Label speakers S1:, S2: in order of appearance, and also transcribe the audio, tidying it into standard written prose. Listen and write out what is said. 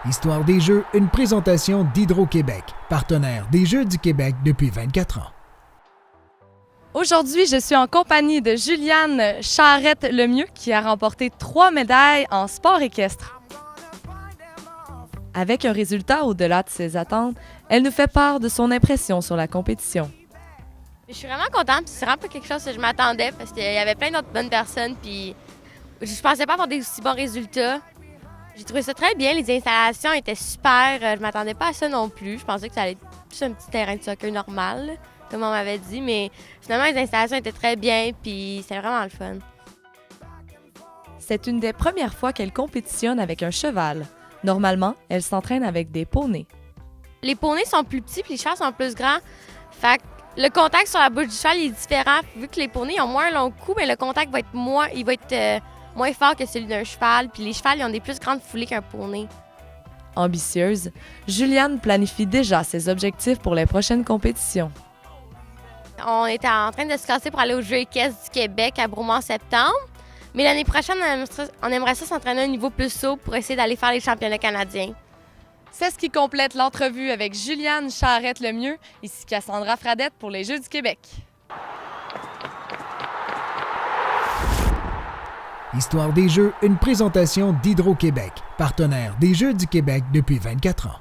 S1: Histoire des Jeux, une présentation d'Hydro-Québec, partenaire des Jeux du Québec depuis 24 ans.
S2: Aujourd'hui, je suis en compagnie de Juliane Charrette-Lemieux qui a remporté 3 médailles en sport équestre. Avec un résultat au-delà de ses attentes, elle nous fait part de son impression sur la compétition.
S3: Je suis vraiment contente, puis c'est vraiment pas quelque chose que je m'attendais parce qu'il y avait plein d'autres bonnes personnes, puis je pensais pas avoir des aussi bons résultats. J'ai trouvé ça très bien, les installations étaient super, je m'attendais pas à ça non plus. Je pensais que ça allait être plus un petit terrain de soccer normal, là, comme on m'avait dit, mais finalement les installations étaient très bien, puis c'était vraiment le fun.
S2: C'est une des premières fois qu'elle compétitionne avec un cheval. Normalement, elle s'entraîne avec des poneys.
S3: Les poneys sont plus petits, puis les chevaux sont plus grands, fait que le contact sur la bouche du cheval est différent. Vu que les poneys ont moins long cou, mais le contact va être moins fort que celui d'un cheval. Puis les chevals, ils ont des plus grandes foulées qu'un poney.
S2: Ambitieuse, Juliane planifie déjà ses objectifs pour les prochaines compétitions.
S3: On était en train de se casser pour aller aux Jeux équestres du Québec à Bromont en septembre. Mais l'année prochaine, on aimerait ça s'entraîner à un niveau plus haut pour essayer d'aller faire les championnats canadiens.
S2: C'est ce qui complète l'entrevue avec Juliane Charrette-Lemieux, ici Cassandra Fradette pour les Jeux du Québec.
S1: Histoire des Jeux, une présentation d'Hydro-Québec, partenaire des Jeux du Québec depuis 24 ans.